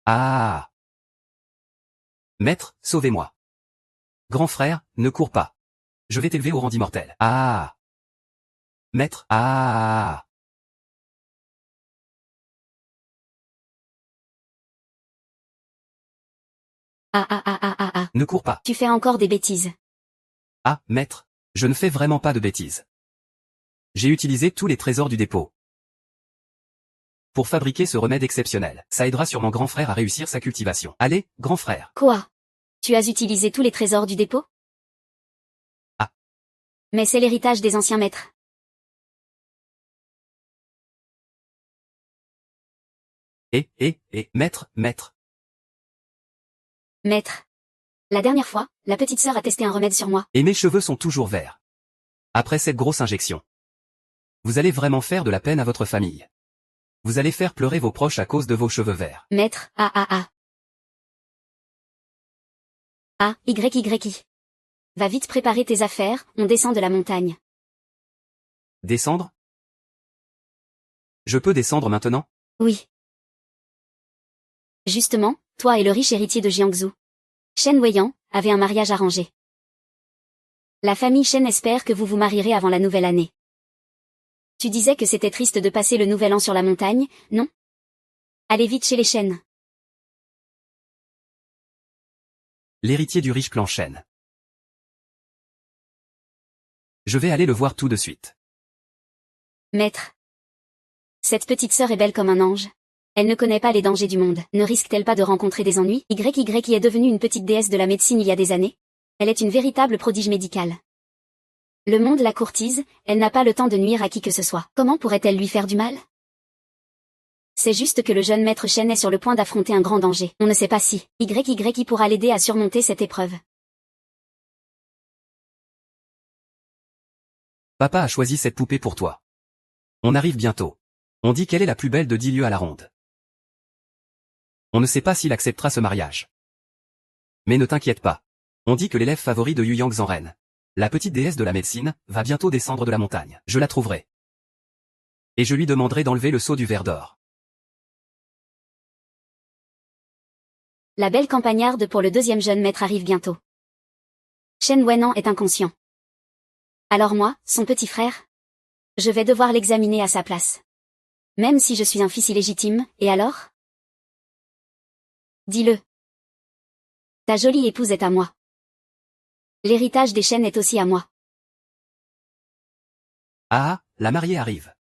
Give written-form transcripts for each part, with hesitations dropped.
Ah! Maître, sauvez-moi. Grand frère, ne cours pas. Je vais t'élever au rang d'immortel. Ah! Maître, ah! Ah ah ah ah ah ah. Ne cours pas. Tu fais encore des bêtises. Ah, maître, je ne fais vraiment pas de bêtises. J'ai utilisé tous les trésors du dépôt pour fabriquer ce remède exceptionnel. Ça aidera sûrement grand frère à réussir sa cultivation. Allez, grand frère. Quoi? Tu as utilisé tous les trésors du dépôt? Ah. Mais c'est l'héritage des anciens maîtres. Maître, maître. Maître. La dernière fois, la petite sœur a testé un remède sur moi. Et mes cheveux sont toujours verts. Après cette grosse injection. Vous allez vraiment faire de la peine à votre famille. Vous allez faire pleurer vos proches à cause de vos cheveux verts. Maître, ah ah ah. Ah, y. Va vite préparer tes affaires, on descend de la montagne. Descendre? Je peux descendre maintenant? Oui. Justement, toi et le riche héritier de Jiangsu, Shen Weiyan, avez un mariage arrangé. La famille Shen espère que vous vous marierez avant la nouvelle année. Tu disais que c'était triste de passer le nouvel an sur la montagne, non? Allez vite chez les Shen. L'héritier du riche clan Shen. Je vais aller le voir tout de suite. Maître. Cette petite sœur est belle comme un ange. Elle ne connaît pas les dangers du monde. Ne risque-t-elle pas de rencontrer des ennuis? Y qui est devenue une petite déesse de la médecine il y a des années. Elle est une véritable prodige médicale. Le monde la courtise, elle n'a pas le temps de nuire à qui que ce soit. Comment pourrait-elle lui faire du mal? C'est juste que le jeune maître Shen est sur le point d'affronter un grand danger. On ne sait pas si Y pourra l'aider à surmonter cette épreuve. Papa a choisi cette poupée pour toi. On arrive bientôt. On dit qu'elle est la plus belle de 10 lieues à la ronde. On ne sait pas s'il acceptera ce mariage. Mais ne t'inquiète pas. On dit que l'élève favori de Yu Yang Zanren, la petite déesse de la médecine, va bientôt descendre de la montagne. Je la trouverai. Et je lui demanderai d'enlever le sceau du verre d'or. La belle campagnarde pour le deuxième jeune maître arrive bientôt. Shen Wenan est inconscient. Alors moi, son petit frère? Je vais devoir l'examiner à sa place. Même si je suis un fils illégitime, et alors? Dis-le. Ta jolie épouse est à moi. L'héritage des Shen est aussi à moi. Ah, la mariée arrive.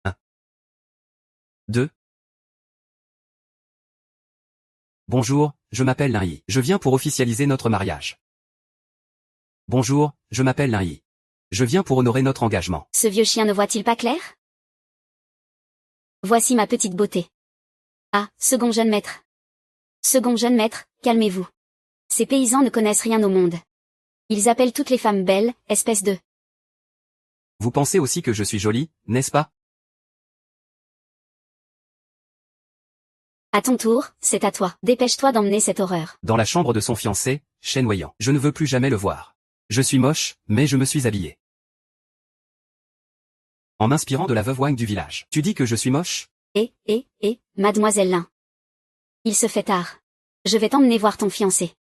Un. Deux. Bonjour, je m'appelle Lin Yi. Je viens pour officialiser notre mariage. Bonjour, je m'appelle Lin Yi. Je viens pour honorer notre engagement. Ce vieux chien ne voit-il pas clair? Voici ma petite beauté. Ah, second jeune maître. Second jeune maître, calmez-vous. Ces paysans ne connaissent rien au monde. Ils appellent toutes les femmes belles, espèce de... Vous pensez aussi que je suis jolie, n'est-ce pas? À ton tour, c'est à toi. Dépêche-toi d'emmener cette horreur. Dans la chambre de son fiancé, Shen Weiyan. Je ne veux plus jamais le voir. Je suis moche, mais je me suis habillé. En m'inspirant de la veuve Wang du village. Tu dis que je suis moche? Mademoiselle Lin. Il se fait tard. Je vais t'emmener voir ton fiancé.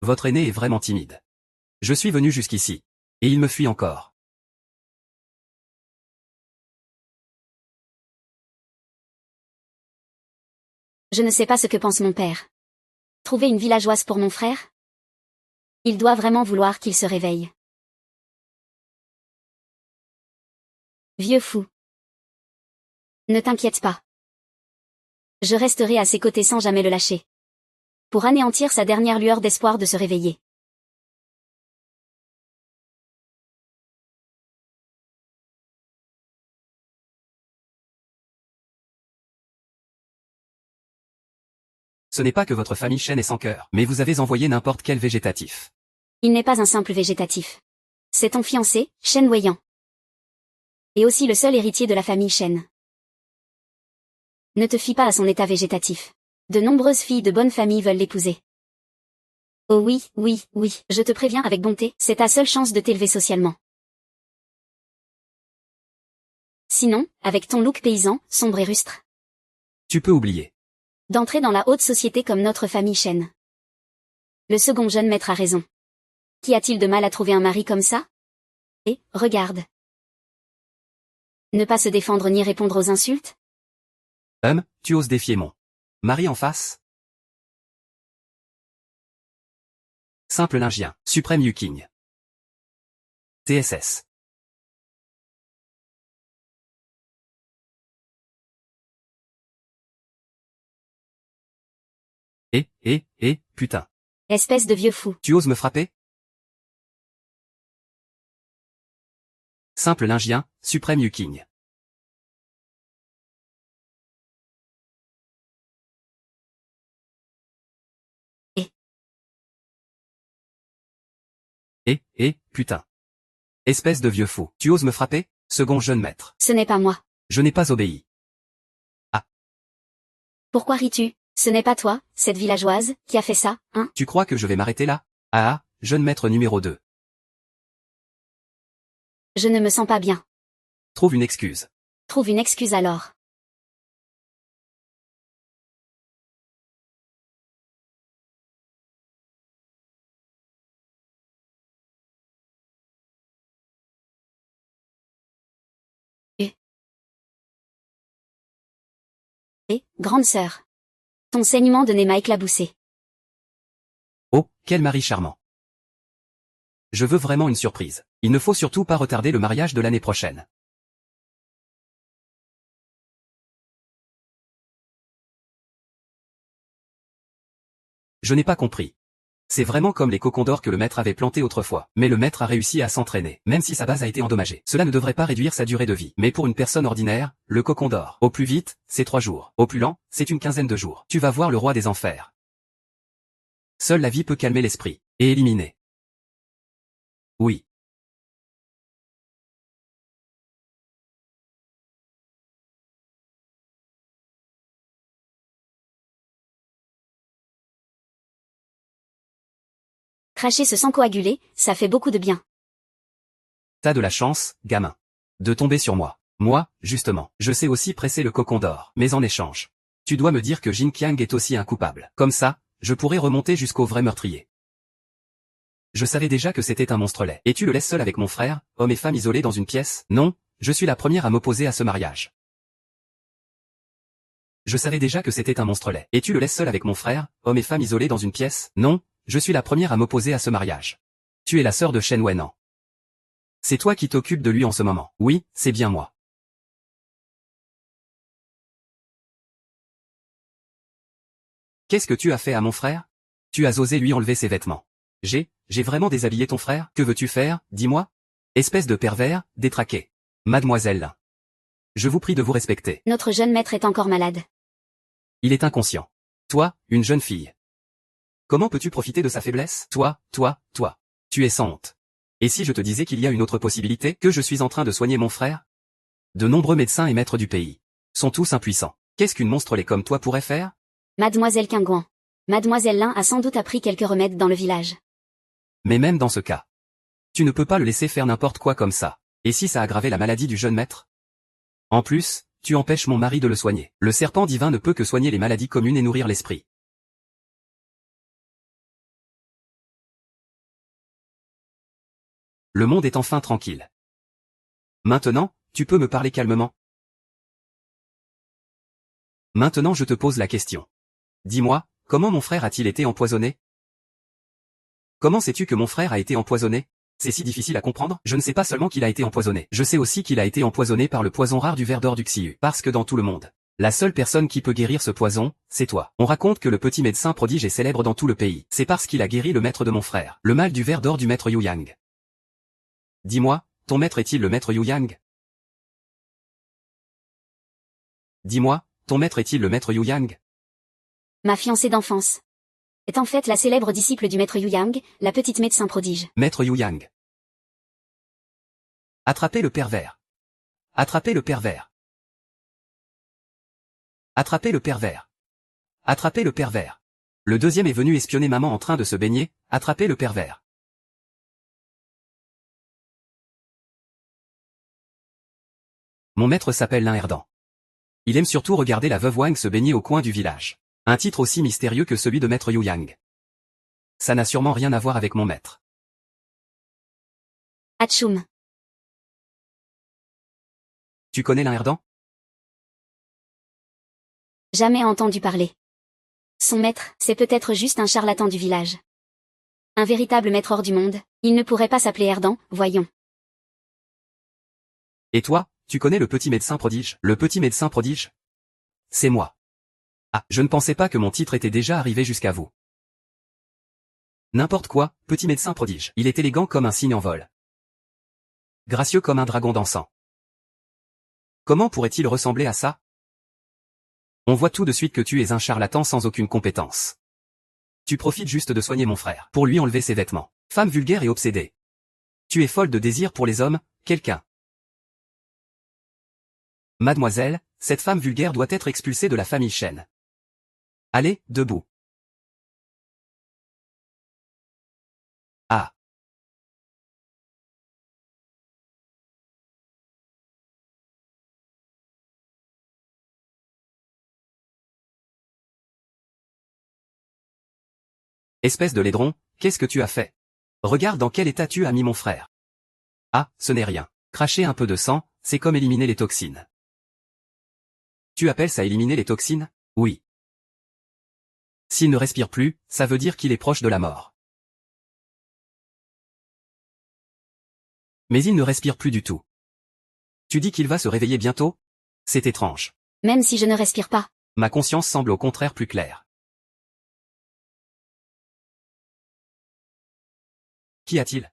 Votre aîné est vraiment timide. Je suis venu jusqu'ici. Et il me fuit encore. Je ne sais pas ce que pense mon père. Trouver une villageoise pour mon frère? Il doit vraiment vouloir qu'il se réveille. Vieux fou. Ne t'inquiète pas. Je resterai à ses côtés sans jamais le lâcher. Pour anéantir sa dernière lueur d'espoir de se réveiller. Ce n'est pas que votre famille Shen est sans cœur, mais vous avez envoyé n'importe quel végétatif. Il n'est pas un simple végétatif. C'est ton fiancé, Shen Weiyan. Et aussi le seul héritier de la famille Shen. Ne te fie pas à son état végétatif. De nombreuses filles de bonne famille veulent l'épouser. Oh oui, oui, oui, je te préviens avec bonté, c'est ta seule chance de t'élever socialement. Sinon, avec ton look paysan, sombre et rustre, Tu peux oublier. d'entrer dans la haute société comme notre famille Chen. Le second jeune maître a raison. Qu'y a-t-il de mal à trouver un mari comme ça? Et, regarde. Ne pas se défendre ni répondre aux insultes? Tu oses défier mon mari en face? Simple lingien, suprême Yuking. TSS. Putain. Espèce de vieux fou. Tu oses me frapper? Simple lingien, suprême Yuking. Putain. Espèce de vieux fou. Tu oses me frapper? Second jeune maître. Ce n'est pas moi. Je n'ai pas obéi. Pourquoi ris-tu? Ce n'est pas toi, cette villageoise, qui a fait ça, hein? Tu crois que je vais m'arrêter là? Jeune maître numéro 2. Je ne me sens pas bien. Trouve une excuse. Trouve une excuse alors. Grande sœur. Ton saignement de nez m'a éclaboussé. Oh, quel mari charmant. Je veux vraiment une surprise. Il ne faut surtout pas retarder le mariage de l'année prochaine. Je n'ai pas compris. C'est vraiment comme les cocons d'or que le maître avait plantés autrefois. Mais le maître a réussi à s'entraîner, même si sa base a été endommagée. Cela ne devrait pas réduire sa durée de vie. Mais pour une personne ordinaire, le cocon d'or, au plus vite, c'est 3 jours. Au plus lent, c'est une quinzaine de jours. Tu vas voir le roi des enfers. Seule la vie peut calmer l'esprit. Et éliminer. Oui. Cracher ce sang coagulé, ça fait beaucoup de bien. T'as de la chance, gamin. De tomber sur moi. Moi, justement, je sais aussi presser le cocon d'or. Mais en échange, tu dois me dire que Jin Qiang est aussi un coupable. Comme ça, je pourrais remonter jusqu'au vrai meurtrier. Je savais déjà que c'était un monstre laid. Et tu le laisses seul avec mon frère, homme et femme isolés dans une pièce? Non, je suis la première à m'opposer à ce mariage. Je savais déjà que c'était un monstre laid. Et tu le laisses seul avec mon frère, homme et femme isolés dans une pièce? Non, je suis la première à m'opposer à ce mariage. Tu es la sœur de Shen Wenan. C'est toi qui t'occupes de lui en ce moment. Oui, c'est bien moi. Qu'est-ce que tu as fait à mon frère? Tu as osé lui enlever ses vêtements. J'ai vraiment déshabillé ton frère? Que veux-tu faire? Dis-moi. Espèce de pervers, détraqué. Mademoiselle. Je vous prie de vous respecter. Notre jeune maître est encore malade. Il est inconscient. Toi, une jeune fille. Comment peux-tu profiter de sa faiblesse? Toi. Tu es sans honte. Et si je te disais qu'il y a une autre possibilité, que je suis en train de soigner mon frère? De nombreux médecins et maîtres du pays sont tous impuissants. Qu'est-ce qu'une monstre laid comme toi pourrait faire? Mademoiselle Qingguan. Mademoiselle Lin a sans doute appris quelques remèdes dans le village. Mais même dans ce cas, tu ne peux pas le laisser faire n'importe quoi comme ça. Et si ça aggravait la maladie du jeune maître? En plus, tu empêches mon mari de le soigner. Le serpent divin ne peut que soigner les maladies communes et nourrir l'esprit. Le monde est enfin tranquille. Maintenant, tu peux me parler calmement? Maintenant je te pose la question. Dis-moi, comment mon frère a-t-il été empoisonné? Comment sais-tu que mon frère a été empoisonné? C'est si difficile à comprendre? Je ne sais pas seulement qu'il a été empoisonné. Je sais aussi qu'il a été empoisonné par le poison rare du ver d'or du Xiu. Parce que dans tout le monde, la seule personne qui peut guérir ce poison, c'est toi. On raconte que le petit médecin prodige est célèbre dans tout le pays. C'est parce qu'il a guéri le maître de mon frère. Le mal du ver d'or du maître Yu Yang. Dis-moi, ton maître est-il le maître Yu Yang? Dis-moi, ton maître est-il le maître Yu Yang? Ma fiancée d'enfance est en fait la célèbre disciple du maître Yu Yang, la petite médecin prodige. Maître Yu Yang. Attrapez le pervers. Attrapez le pervers. Attrapez le pervers. Attrapez le pervers. Le deuxième est venu espionner maman en train de se baigner, attraper le pervers. Mon maître s'appelle Lin-Herdan. Il aime surtout regarder la veuve Wang se baigner au coin du village. Un titre aussi mystérieux que celui de maître Yu Yang. Ça n'a sûrement rien à voir avec mon maître. Atchoum. Tu connais Lin-Herdan? Jamais entendu parler. Son maître, c'est peut-être juste un charlatan du village. Un véritable maître hors du monde, il ne pourrait pas s'appeler Herdan, voyons. Et toi, tu connais le petit médecin prodige? Le petit médecin prodige? C'est moi. Ah, je ne pensais pas que mon titre était déjà arrivé jusqu'à vous. N'importe quoi, petit médecin prodige. Il est élégant comme un cygne en vol. Gracieux comme un dragon dansant. Comment pourrait-il ressembler à ça? On voit tout de suite que tu es un charlatan sans aucune compétence. Tu profites juste de soigner mon frère, pour lui enlever ses vêtements. Femme vulgaire et obsédée. Tu es folle de désir pour les hommes, quelqu'un. Mademoiselle, cette femme vulgaire doit être expulsée de la famille Chen. Allez, debout. Ah. Espèce de laidron, qu'est-ce que tu as fait? Regarde dans quel état tu as mis mon frère. Ah, ce n'est rien. Cracher un peu de sang, c'est comme éliminer les toxines. Tu appelles ça éliminer les toxines? Oui. S'il ne respire plus, ça veut dire qu'il est proche de la mort. Mais il ne respire plus du tout. Tu dis qu'il va se réveiller bientôt? C'est étrange. Même si je ne respire pas. Ma conscience semble au contraire plus claire. Qu'y a-t-il?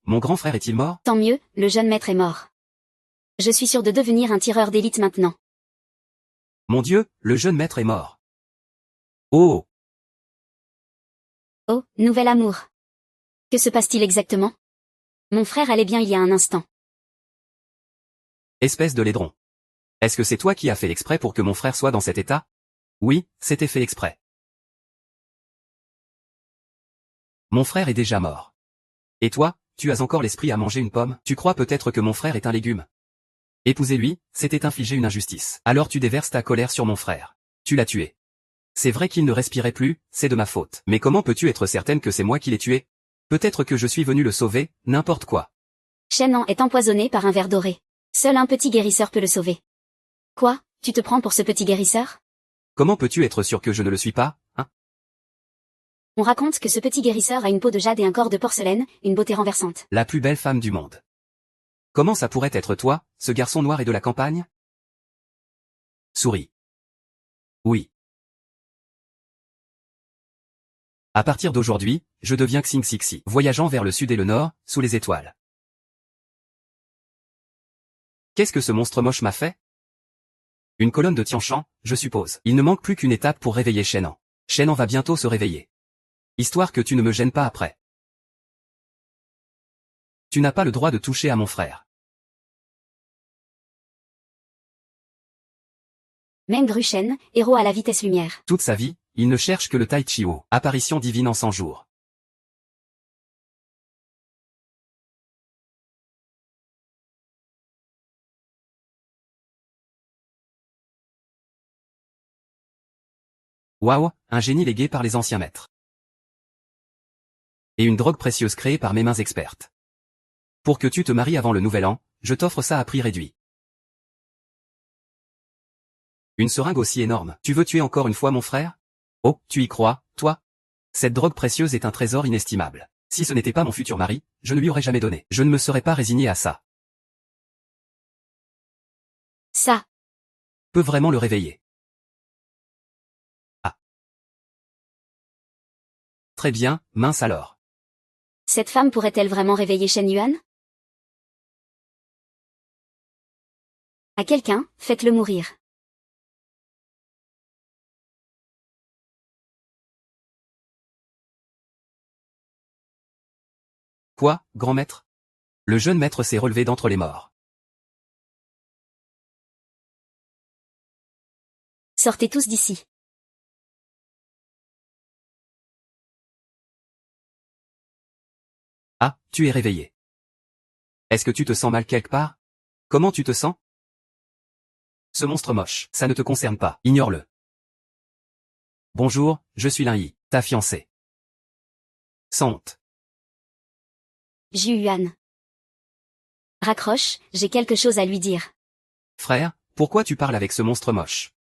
Mon grand frère est-il mort? Tant mieux, le jeune maître est mort. Je suis sûr de devenir un tireur d'élite maintenant. Mon Dieu, le jeune maître est mort. Oh! Oh, nouvel amour. Que se passe-t-il exactement? Mon frère allait bien il y a un instant. Espèce de laidron. Est-ce que c'est toi qui as fait exprès pour que mon frère soit dans cet état? Oui, c'était fait exprès. Mon frère est déjà mort. Et toi, tu as encore l'esprit à manger une pomme? Tu crois peut-être que mon frère est un légume? Épouser-lui, c'était infliger une injustice. Alors tu déverses ta colère sur mon frère. Tu l'as tué. C'est vrai qu'il ne respirait plus, c'est de ma faute. Mais comment peux-tu être certaine que c'est moi qui l'ai tué? Peut-être que je suis venu le sauver, n'importe quoi. Shen-An est empoisonné par un ver doré. Seul un petit guérisseur peut le sauver. Quoi, tu te prends pour ce petit guérisseur? Comment peux-tu être sûr que je ne le suis pas, hein? On raconte que ce petit guérisseur a une peau de jade et un corps de porcelaine, une beauté renversante. La plus belle femme du monde. Comment ça pourrait être toi, ce garçon noir et de la campagne? Souris. Oui. À partir d'aujourd'hui, je deviens Xing Xixi, voyageant vers le sud et le nord, sous les étoiles. Qu'est-ce que ce monstre moche m'a fait? Une colonne de Tianshan, je suppose. Il ne manque plus qu'une étape pour réveiller Shen-An. Shen-An va bientôt se réveiller. Histoire que tu ne me gênes pas après. Tu n'as pas le droit de toucher à mon frère. Meng Rushen, héros à la vitesse lumière. Toute sa vie, il ne cherche que le Tai Chi-O, apparition divine en 100 jours. Waouh, un génie légué par les anciens maîtres. Et une drogue précieuse créée par mes mains expertes. Pour que tu te maries avant le nouvel an, je t'offre ça à prix réduit. Une seringue aussi énorme. Tu veux tuer encore une fois mon frère? Oh, tu y crois, toi? Cette drogue précieuse est un trésor inestimable. Si ce n'était pas mon futur mari, je ne lui aurais jamais donné. Je ne me serais pas résigné à ça. Ça. Peut vraiment le réveiller. Ah. Très bien, mince alors. Cette femme pourrait-elle vraiment réveiller Shen Yuan? À quelqu'un, faites-le mourir. Quoi, grand maître? Le jeune maître s'est relevé d'entre les morts. Sortez tous d'ici. Ah, tu es réveillé. Est-ce que tu te sens mal quelque part? Comment tu te sens? Ce monstre moche, ça ne te concerne pas, ignore-le. Bonjour, je suis Lin-Yi, ta fiancée. Sans honte. Ju-Yuan. Raccroche, j'ai quelque chose à lui dire. Frère, pourquoi tu parles avec ce monstre moche?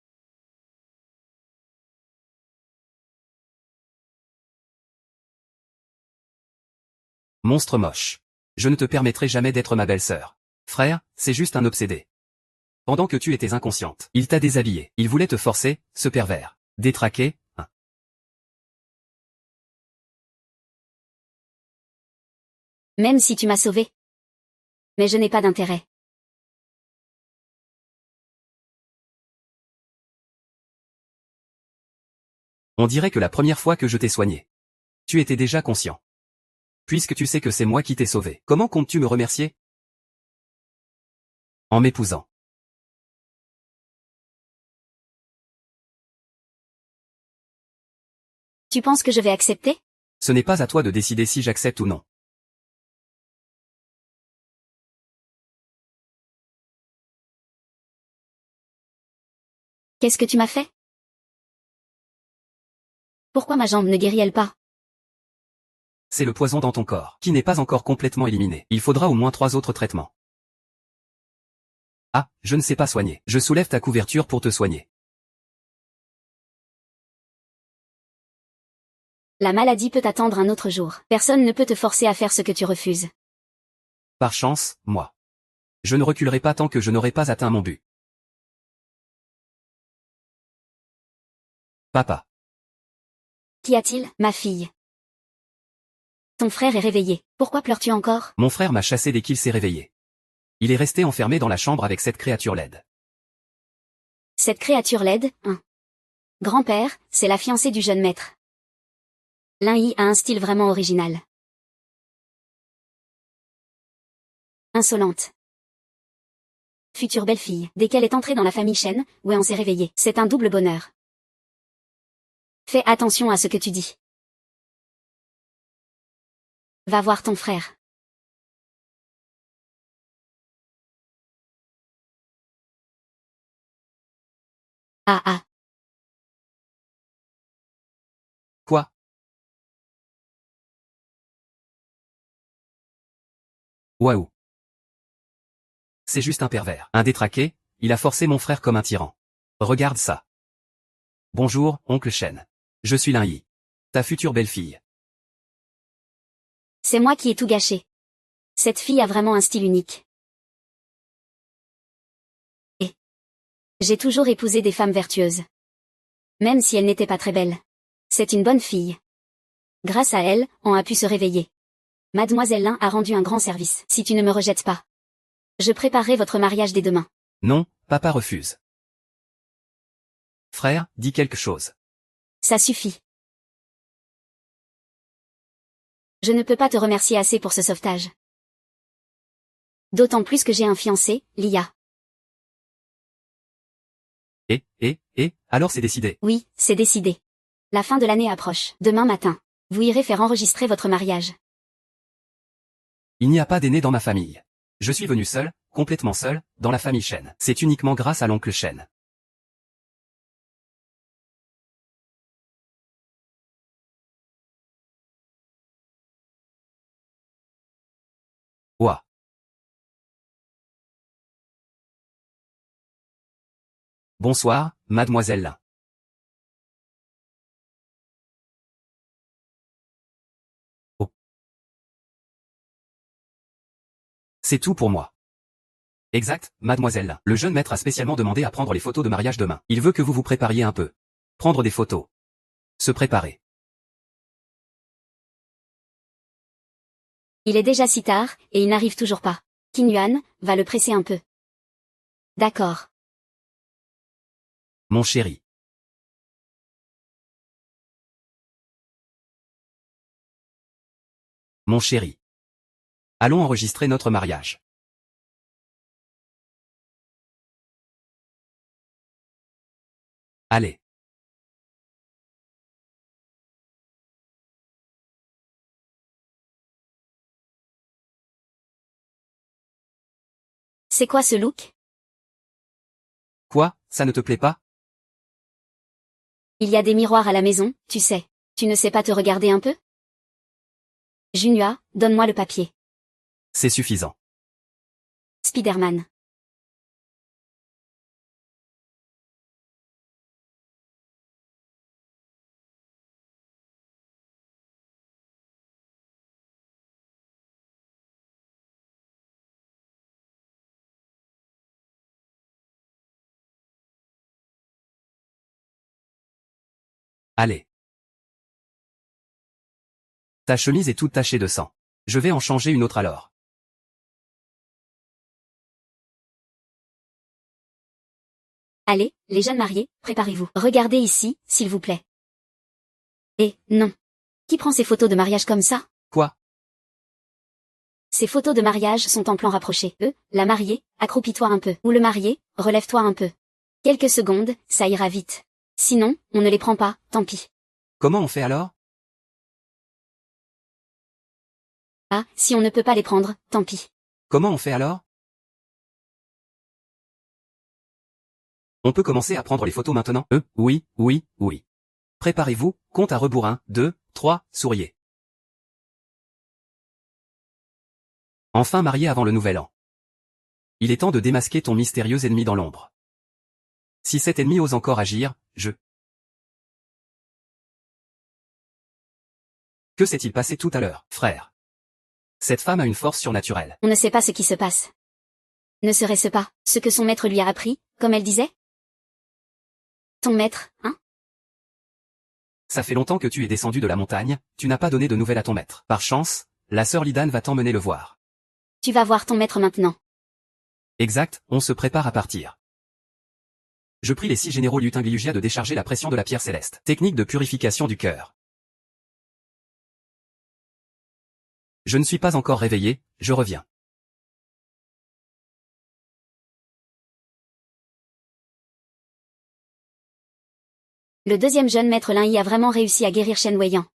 Monstre moche. Je ne te permettrai jamais d'être ma belle-sœur. Frère, c'est juste un obsédé. Pendant que tu étais inconsciente, il t'a déshabillé. Il voulait te forcer, ce pervers. Détraqué, hein. Même si tu m'as sauvé. Mais je n'ai pas d'intérêt. On dirait que la première fois que je t'ai soigné. Tu étais déjà conscient. Puisque tu sais que c'est moi qui t'ai sauvé, comment comptes-tu me remercier? En m'épousant. Tu penses que je vais accepter? Ce n'est pas à toi de décider si j'accepte ou non. Qu'est-ce que tu m'as fait? Pourquoi ma jambe ne guérit-elle pas? C'est le poison dans ton corps, qui n'est pas encore complètement éliminé. Il faudra au moins 3 autres traitements. Ah, je ne sais pas soigner. Je soulève ta couverture pour te soigner. La maladie peut attendre un autre jour. Personne ne peut te forcer à faire ce que tu refuses. Par chance, moi. Je ne reculerai pas tant que je n'aurai pas atteint mon but. Papa. Qu'y a-t-il, ma fille? Ton frère est réveillé. Pourquoi pleures-tu encore? Mon frère m'a chassé dès qu'il s'est réveillé. Il est resté enfermé dans la chambre avec cette créature laide. Cette créature laide, hein. Grand-père, c'est la fiancée du jeune maître. Lin-Yi a un style vraiment original. Insolente. Future belle-fille. Dès qu'elle est entrée dans la famille Shen, ouais, on s'est réveillé. C'est un double bonheur. Fais attention à ce que tu dis. Va voir ton frère. Ah ah. Quoi? Waouh. C'est juste un pervers. Un détraqué, il a forcé mon frère comme un tyran. Regarde ça. Bonjour, oncle Shen. Je suis Lin-Yi. Ta future belle-fille. C'est moi qui ai tout gâché. Cette fille a vraiment un style unique. Et j'ai toujours épousé des femmes vertueuses. Même si elles n'étaient pas très belles. C'est une bonne fille. Grâce à elle, on a pu se réveiller. Mademoiselle Lin a rendu un grand service. Si tu ne me rejettes pas, je préparerai votre mariage dès demain. Non, papa refuse. Frère, dis quelque chose. Ça suffit. Je ne peux pas te remercier assez pour ce sauvetage. D'autant plus que j'ai un fiancé, Lia. Alors c'est décidé. Oui, c'est décidé. La fin de l'année approche. Demain matin, vous irez faire enregistrer votre mariage. Il n'y a pas d'aîné dans ma famille. Je suis venu seul, complètement seul, dans la famille Shen. C'est uniquement grâce à l'oncle Shen. Ouah. Bonsoir, mademoiselle Lin. Oh. C'est tout pour moi. Exact, mademoiselle Lin. Le jeune maître a spécialement demandé à prendre les photos de mariage demain. Il veut que vous vous prépariez un peu. Prendre des photos. Se préparer. Il est déjà si tard, et il n'arrive toujours pas. Qin Yuan, va le presser un peu. D'accord. Mon chéri. Mon chéri. Allons enregistrer notre mariage. Allez. C'est quoi ce look? Quoi, ça ne te plaît pas? Il y a des miroirs à la maison, tu sais. Tu ne sais pas te regarder un peu? Junua, donne-moi le papier. C'est suffisant. Spider-Man. Allez. Ta chemise est toute tachée de sang. Je vais en changer une autre alors. Allez, les jeunes mariés, préparez-vous. Regardez ici, s'il vous plaît. Eh, non. Qui prend ces photos de mariage comme ça? Quoi? Ces photos de mariage sont en plan rapproché. La mariée, accroupis-toi un peu. Ou le marié, relève-toi un peu. Quelques secondes, ça ira vite. Sinon, on ne les prend pas, tant pis. Comment on fait alors? Ah, si on ne peut pas les prendre, tant pis. Comment on fait alors? On peut commencer à prendre les photos maintenant? Oui, oui, oui. Préparez-vous, compte à rebours 1, 2, 3, souriez. Enfin marié avant le nouvel an. Il est temps de démasquer ton mystérieux ennemi dans l'ombre. Si cet ennemi ose encore agir, Que s'est-il passé tout à l'heure, frère? Cette femme a une force surnaturelle. On ne sait pas ce qui se passe. Ne serait-ce pas ce que son maître lui a appris, comme elle disait? Ton maître, hein? Ça fait longtemps que tu es descendu de la montagne, tu n'as pas donné de nouvelles à ton maître. Par chance, la sœur Lidan va t'emmener le voir. Tu vas voir ton maître maintenant. Exact, on se prépare à partir. Je prie les 6 généraux Lutingliugia de décharger la pression de la pierre céleste. Technique de purification du cœur. Je ne suis pas encore réveillé, je reviens. Le deuxième jeune maître Lin Yi a vraiment réussi à guérir Shen Weiyan.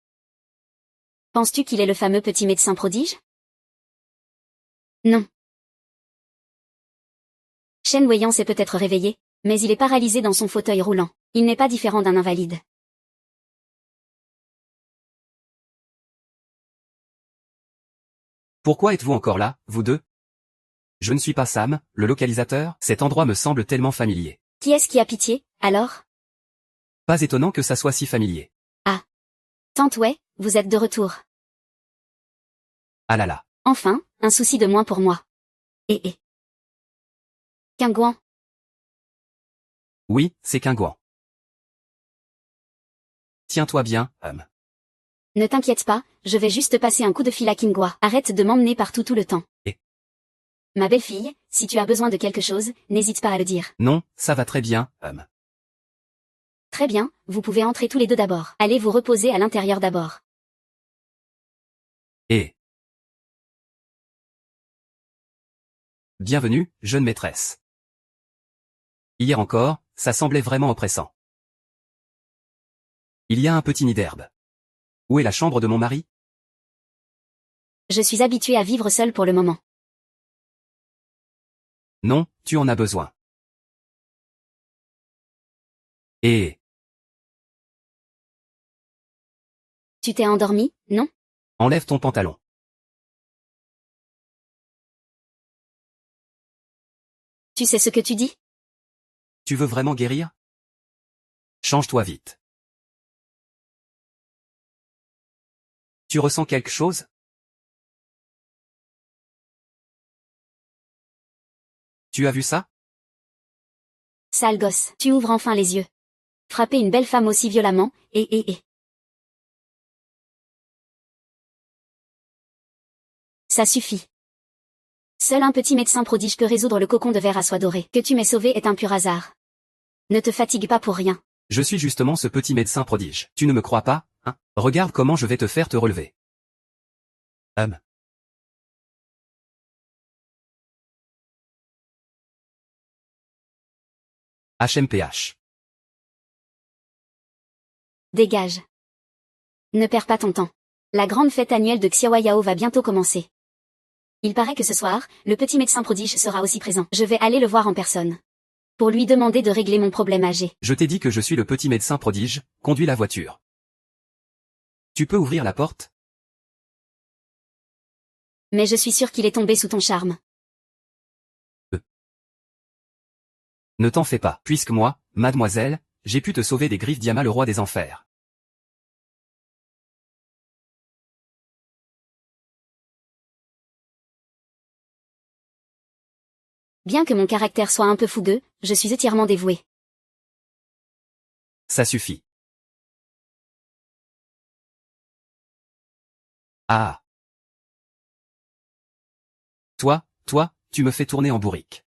Penses-tu qu'il est le fameux petit médecin prodige? Non. Shen Weiyan s'est peut-être réveillé, mais il est paralysé dans son fauteuil roulant. Il n'est pas différent d'un invalide. Pourquoi êtes-vous encore là, vous deux? Je ne suis pas Sam, le localisateur, cet endroit me semble tellement familier. Qui est-ce qui a pitié, alors? Pas étonnant que ça soit si familier. Tante Wei, vous êtes de retour. Ah là là. Enfin, un souci de moins pour moi. Qingguan. Oui, c'est Qingguan. Tiens-toi bien, Ne t'inquiète pas, je vais juste passer un coup de fil à Qingguan. Arrête de m'emmener partout tout le temps. Et Ma belle-fille, si tu as besoin de quelque chose, n'hésite pas à le dire. Non, ça va très bien, Très bien, vous pouvez entrer tous les deux d'abord. Allez vous reposer à l'intérieur d'abord. Et bienvenue, jeune maîtresse. Hier encore, ça semblait vraiment oppressant. Il y a un petit nid d'herbe. Où est la chambre de mon mari? Je suis habituée à vivre seule pour le moment. Non, tu en as besoin. Et Tu t'es endormi, non? enlève ton pantalon. Tu sais ce que tu dis? Tu veux vraiment guérir? Change-toi vite. Tu ressens quelque chose? Tu as vu ça? Sale gosse, tu ouvres enfin les yeux. Frapper une belle femme aussi violemment, Ça suffit. Seul un petit médecin prodige peut résoudre le cocon de verre à soie dorée. Que tu m'aies sauvé est un pur hasard. Ne te fatigue pas pour rien. Je suis justement ce petit médecin prodige. Tu ne me crois pas, hein? Regarde comment je vais te faire te relever. HMPH. Dégage. Ne perds pas ton temps. La grande fête annuelle de Xiaoyao va bientôt commencer. Il paraît que ce soir, le petit médecin prodige sera aussi présent. Je vais aller le voir en personne. Pour lui demander de régler mon problème âgé. Je t'ai dit que je suis le petit médecin prodige, conduis la voiture. Tu peux ouvrir la porte? Mais je suis sûre qu'il est tombé sous ton charme. Ne t'en fais pas, puisque moi, mademoiselle, j'ai pu te sauver des griffes d'Yama le roi des enfers. Bien que mon caractère soit un peu fougueux, je suis entièrement dévouée. Ça suffit. Ah. Toi, tu me fais tourner en bourrique.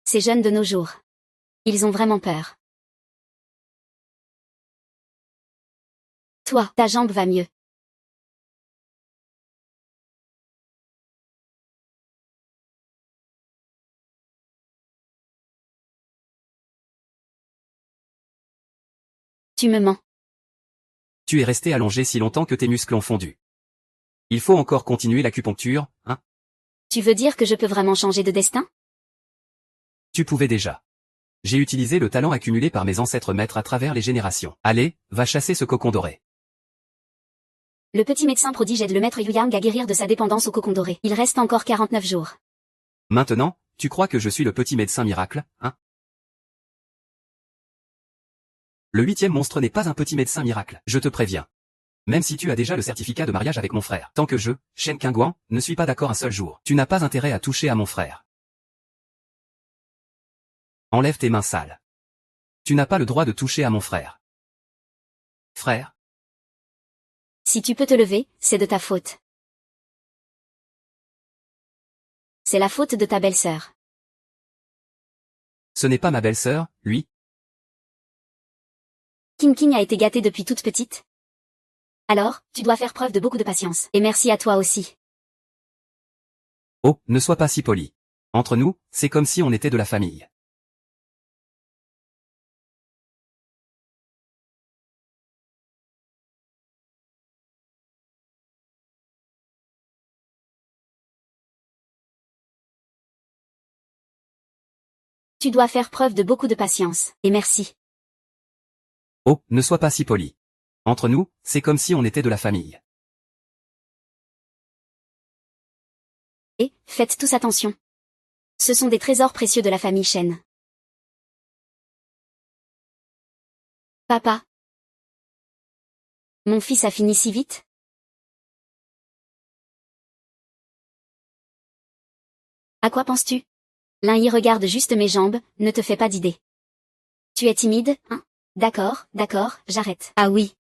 Ces jeunes de nos jours. Ils ont vraiment peur. Toi, ta jambe va mieux. Tu me mens. Tu es resté allongé si longtemps que tes muscles ont fondu. Il faut encore continuer l'acupuncture, hein? Tu veux dire que je peux vraiment changer de destin? Tu pouvais déjà. J'ai utilisé le talent accumulé par mes ancêtres maîtres à travers les générations. Allez, va chasser ce cocon doré. Le petit médecin prodige aide le maître Yu Yang à guérir de sa dépendance au cocon doré. Il reste encore 49 jours. Maintenant, tu crois que je suis le petit médecin miracle, hein? Le 8e monstre n'est pas un petit médecin miracle, je te préviens. Même si tu as déjà le certificat de mariage avec mon frère. Tant que je, Shen Qingguan, ne suis pas d'accord un seul jour. Tu n'as pas intérêt à toucher à mon frère. Enlève tes mains sales. Tu n'as pas le droit de toucher à mon frère. Frère? Si tu peux te lever, c'est de ta faute. C'est la faute de ta belle-sœur. Ce n'est pas ma belle-sœur, lui. King a été gâtée depuis toute petite. Alors, tu dois faire preuve de beaucoup de patience. Et merci à toi aussi. Oh, ne sois pas si poli. Entre nous, c'est comme si on était de la famille. Tu dois faire preuve de beaucoup de patience. Et merci. Oh, ne sois pas si poli. Entre nous, c'est comme si on était de la famille. Et, faites tous attention. Ce sont des trésors précieux de la famille Shen. Papa. Mon fils a fini si vite? À quoi penses-tu? L'un y regarde juste mes jambes, ne te fais pas d'idée. Tu es timide, hein? D'accord, j'arrête. Ah oui.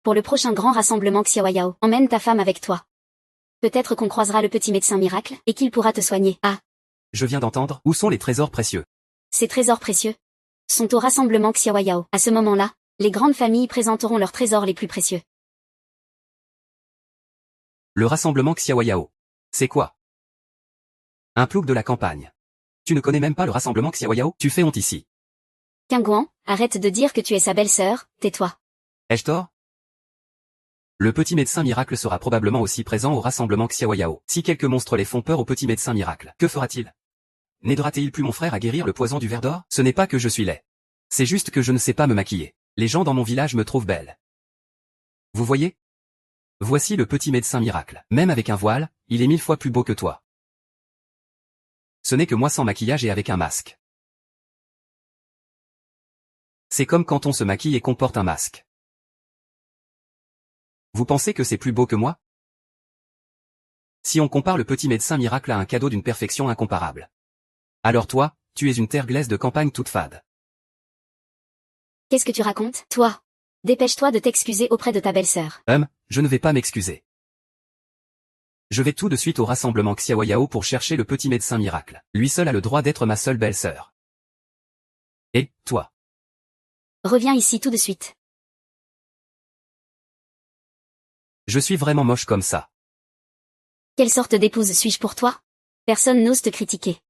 Pour le prochain grand rassemblement Xiaoyao, emmène ta femme avec toi. Peut-être qu'on croisera le petit médecin miracle, et qu'il pourra te soigner. Ah. Je viens d'entendre, où sont les trésors précieux? Ces trésors précieux sont au rassemblement Xiaoyao. À ce moment-là, les grandes familles présenteront leurs trésors les plus précieux. Le rassemblement Xiaoyao. C'est quoi? Un plouc de la campagne. Tu ne connais même pas le rassemblement Xiaoyao? Tu fais honte ici. Qingguan, arrête de dire que tu es sa belle-sœur, tais-toi. Ai-je tort? Le petit médecin miracle sera probablement aussi présent au rassemblement Xiaoyao. Si quelques monstres les font peur au petit médecin miracle, que fera-t-il? N'aidera-t-il plus mon frère à guérir le poison du ver d'or? Ce n'est pas que je suis laid. C'est juste que je ne sais pas me maquiller. Les gens dans mon village me trouvent belle. Vous voyez? Voici le petit médecin miracle. Même avec un voile, il est 1000 fois plus beau que toi. Ce n'est que moi sans maquillage et avec un masque. C'est comme quand on se maquille et qu'on porte un masque. Vous pensez que c'est plus beau que moi? Si on compare le petit médecin miracle à un cadeau d'une perfection incomparable. Alors toi, tu es une terre glaise de campagne toute fade. Qu'est-ce que tu racontes, toi? Dépêche-toi de t'excuser auprès de ta belle-sœur. Je ne vais pas m'excuser. Je vais tout de suite au rassemblement Xiaoyao pour chercher le petit médecin miracle. Lui seul a le droit d'être ma seule belle-sœur. Et, toi? Reviens ici tout de suite. Je suis vraiment moche comme ça. Quelle sorte d'épouse suis-je pour toi? Personne n'ose te critiquer.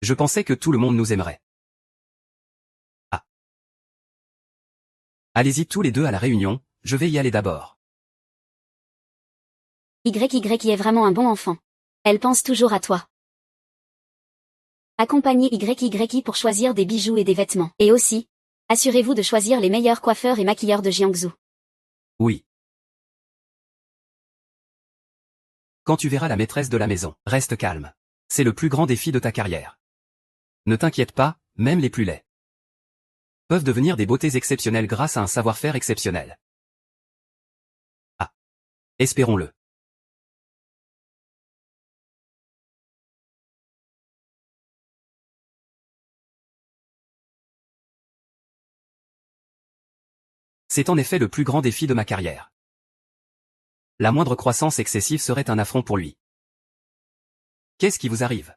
Je pensais que tout le monde nous aimerait. Ah. Allez-y tous les deux à la réunion, je vais y aller d'abord. YY est vraiment un bon enfant. Elle pense toujours à toi. Accompagnez YY pour choisir des bijoux et des vêtements. Et aussi, assurez-vous de choisir les meilleurs coiffeurs et maquilleurs de Jiangsu. Oui. Quand tu verras la maîtresse de la maison, reste calme. C'est le plus grand défi de ta carrière. Ne t'inquiète pas, même les plus laids peuvent devenir des beautés exceptionnelles grâce à un savoir-faire exceptionnel. Ah. Espérons-le. C'est en effet le plus grand défi de ma carrière. La moindre croissance excessive serait un affront pour lui. Qu'est-ce qui vous arrive?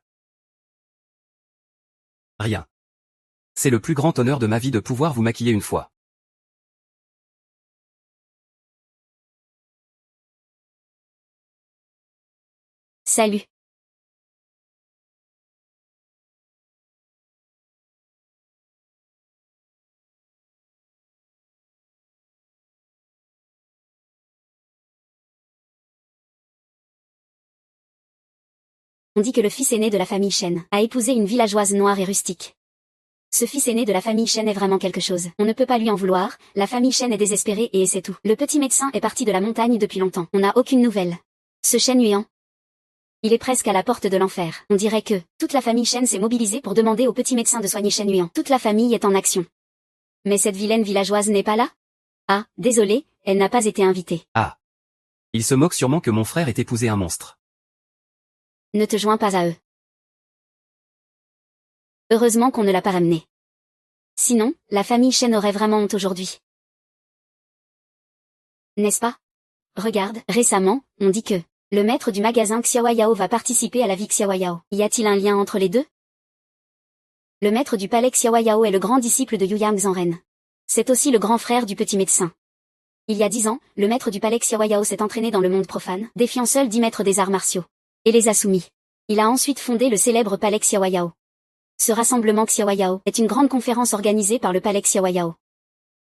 Rien. C'est le plus grand honneur de ma vie de pouvoir vous maquiller une fois. Salut. On dit que le fils aîné de la famille Chen a épousé une villageoise noire et rustique. Ce fils aîné de la famille Chen est vraiment quelque chose. On ne peut pas lui en vouloir, la famille Chen est désespérée et c'est tout. Le petit médecin est parti de la montagne depuis longtemps. On n'a aucune nouvelle. Ce Chen Yuan, il est presque à la porte de l'enfer. On dirait que toute la famille Chen s'est mobilisée pour demander au petit médecin de soigner Chen Yuan. Toute la famille est en action. Mais cette vilaine villageoise n'est pas là? Ah, désolé, elle n'a pas été invitée. Ah. Il se moque sûrement que mon frère ait épousé un monstre. Ne te joins pas à eux. Heureusement qu'on ne l'a pas ramené. Sinon, la famille Chen aurait vraiment honte aujourd'hui. N'est-ce pas? Regarde, récemment, on dit que le maître du magasin Xiaoyao va participer à la vie Xiaoyao. Y a-t-il un lien entre les deux? Le maître du palais Xiaoyao est le grand disciple de Yuyang Zhanren. C'est aussi le grand frère du petit médecin. Il y a 10 ans, le maître du palais Xiaoyao s'est entraîné dans le monde profane, défiant seul 10 maîtres des arts martiaux. Et les a soumis. Il a ensuite fondé le célèbre palais Xiaoyao. Ce rassemblement Xiaoyao est une grande conférence organisée par le palais Xiaoyao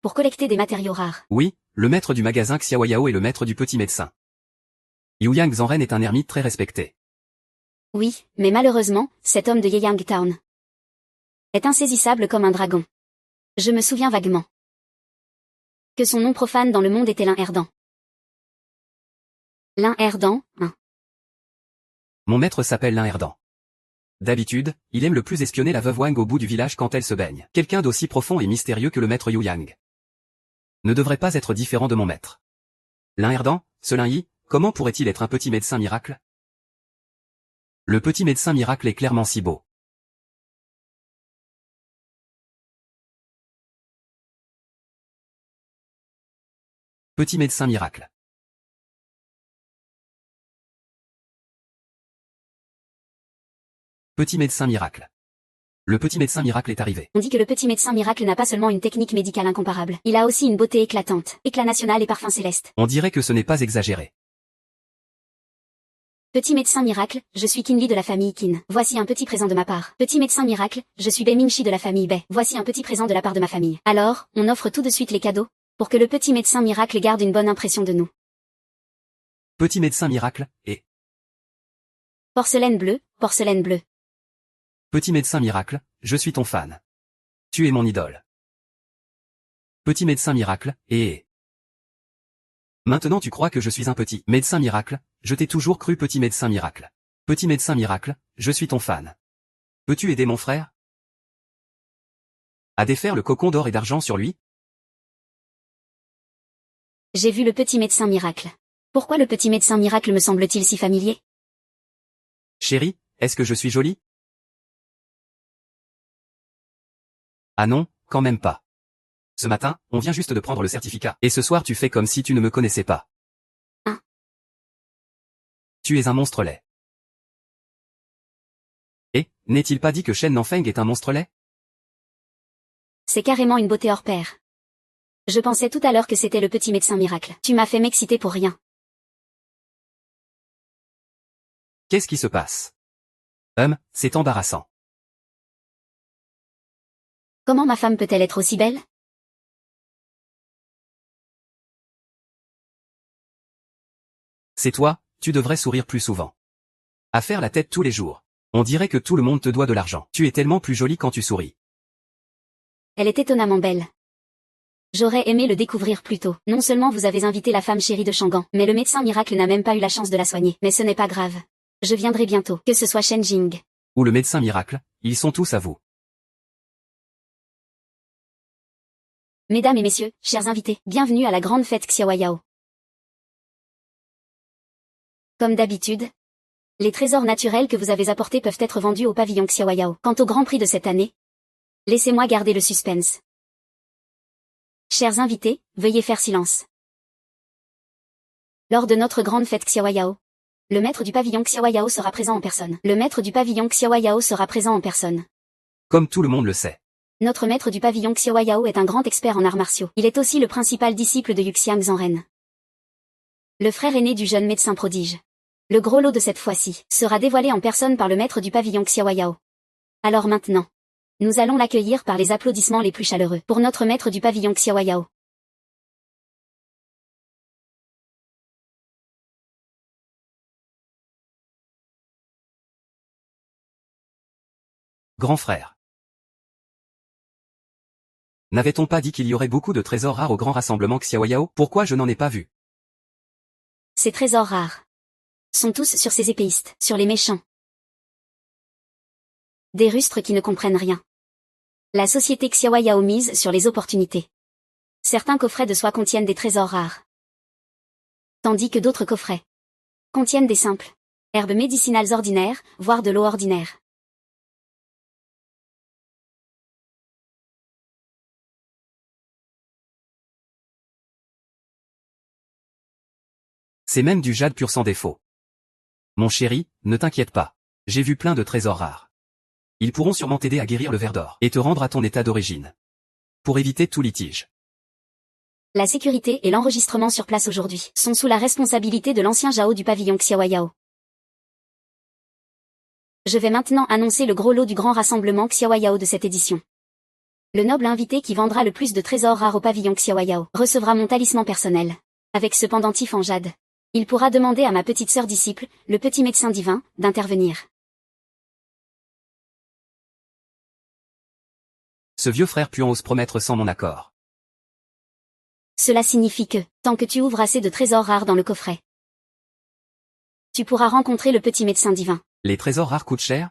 pour collecter des matériaux rares. Oui, le maître du magasin Xiaoyao est le maître du petit médecin. Yuyang Zhanren est un ermite très respecté. Oui, mais malheureusement, cet homme de Yeyang Town est insaisissable comme un dragon. Je me souviens vaguement que son nom profane dans le monde était Lin Erdan. Lin Erdan, hein. Mon maître s'appelle Lin Erdan. D'habitude, il aime le plus espionner la veuve Wang au bout du village quand elle se baigne. Quelqu'un d'aussi profond et mystérieux que le maître Yuyang ne devrait pas être différent de mon maître. Lin Erdan, ce Lin Yi, comment pourrait-il être un petit médecin miracle? Le petit médecin miracle est clairement si beau. Petit médecin miracle. Petit médecin miracle. Le petit médecin miracle est arrivé. On dit que le petit médecin miracle n'a pas seulement une technique médicale incomparable, il a aussi une beauté éclatante, éclat national et parfum céleste. On dirait que ce n'est pas exagéré. Petit médecin miracle, je suis Qin Li de la famille Qin. Voici un petit présent de ma part. Petit médecin miracle, je suis Bei Mingxi de la famille Bei. Voici un petit présent de la part de ma famille. Alors, on offre tout de suite les cadeaux, pour que le petit médecin miracle garde une bonne impression de nous. Petit médecin miracle, et Porcelaine bleue, porcelaine bleue. petit médecin miracle, je suis ton fan. Tu es mon idole. Petit médecin miracle, et maintenant tu crois que je suis un petit médecin miracle, je t'ai toujours cru petit médecin miracle. Petit médecin miracle, je suis ton fan. Peux-tu aider mon frère à défaire le cocon d'or et d'argent sur lui? J'ai vu le petit médecin miracle. Pourquoi le petit médecin miracle me semble-t-il si familier? Chérie, est-ce que je suis jolie? Ah non, quand même pas. Ce matin, on vient juste de prendre le certificat. Et ce soir tu fais comme si tu ne me connaissais pas. Hein? Tu es un monstre laid. Et, n'est-il pas dit que Shen Nanfeng est un monstre laid? C'est carrément une beauté hors pair. Je pensais tout à l'heure que c'était le petit médecin miracle. Tu m'as fait m'exciter pour rien. Qu'est-ce qui se passe? C'est embarrassant. Comment ma femme peut-elle être aussi belle? C'est toi, tu devrais sourire plus souvent. À faire la tête tous les jours. On dirait que tout le monde te doit de l'argent. Tu es tellement plus jolie quand tu souris. Elle est étonnamment belle. J'aurais aimé le découvrir plus tôt. Non seulement vous avez invité la femme chérie de Shangan, mais le médecin miracle n'a même pas eu la chance de la soigner. Mais ce n'est pas grave. Je viendrai bientôt, que ce soit Shen Jing Ou le médecin miracle, ils sont tous à vous. Mesdames et messieurs, chers invités, bienvenue à la grande fête Xiaoyao. Comme d'habitude, les trésors naturels que vous avez apportés peuvent être vendus au pavillon Xiaoyao. Quant au grand prix de cette année, laissez-moi garder le suspense. Chers invités, veuillez faire silence. Lors de notre grande fête Xiaoyao, le maître du pavillon Xiaoyao sera présent en personne. Le maître du pavillon Xiaoyao sera présent en personne. Comme tout le monde le sait. Notre maître du pavillon Xiaoyao est un grand expert en arts martiaux. Il est aussi le principal disciple de Yuxiang Zanren, le frère aîné du jeune médecin prodige. Le gros lot de cette fois-ci sera dévoilé en personne par le maître du pavillon Xiaoyao. Alors maintenant, nous allons l'accueillir par les applaudissements les plus chaleureux pour notre maître du pavillon Xiaoyao. Grand frère. N'avait-on pas dit qu'il y aurait beaucoup de trésors rares au grand rassemblement Xiaoyao? Pourquoi je n'en ai pas vu? Ces trésors rares sont tous sur ces épéistes, sur les méchants. Des rustres qui ne comprennent rien. La société Xiaoyao mise sur les opportunités. Certains coffrets de soie contiennent des trésors rares, tandis que d'autres coffrets contiennent des simples herbes médicinales ordinaires, voire de l'eau ordinaire. C'est même du jade pur sans défaut. Mon chéri, ne t'inquiète pas. J'ai vu plein de trésors rares. Ils pourront sûrement t'aider à guérir le ver d'or et te rendre à ton état d'origine. Pour éviter tout litige. La sécurité et l'enregistrement sur place aujourd'hui sont sous la responsabilité de l'ancien Jao du pavillon Xiaoyao. Je vais maintenant annoncer le gros lot du grand rassemblement Xiaoyao de cette édition. Le noble invité qui vendra le plus de trésors rares au pavillon Xiaoyao recevra mon talisman personnel. Avec ce pendentif en jade, il pourra demander à ma petite sœur disciple, le petit médecin divin, d'intervenir. Ce vieux frère puant ose promettre sans mon accord. Cela signifie que, tant que tu ouvres assez de trésors rares dans le coffret, tu pourras rencontrer le petit médecin divin. Les trésors rares coûtent cher?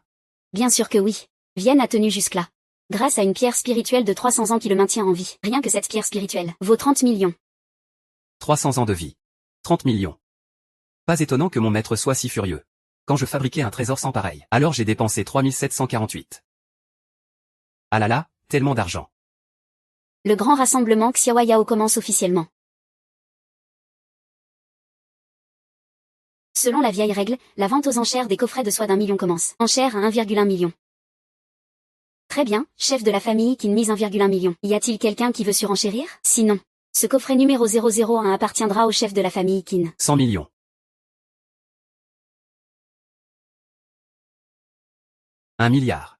Bien sûr que oui. Vienne a tenu jusque-là. Grâce à une pierre spirituelle de 300 ans qui le maintient en vie. Rien que cette pierre spirituelle vaut 30 millions. 300 ans de vie. 30 millions. Pas étonnant que mon maître soit si furieux. Quand je fabriquais un trésor sans pareil, alors j'ai dépensé 3748. Ah là là, tellement d'argent. Le grand rassemblement Xiaoyao commence officiellement. Selon la vieille règle, la vente aux enchères des coffrets de soie d'1 million commence. Enchères à 1,1 million. Très bien, chef de la famille qui mise 1,1 million. Y a-t-il quelqu'un qui veut surenchérir? Sinon, ce coffret numéro 001 appartiendra au chef de la famille Qin. 100 millions. Un milliard.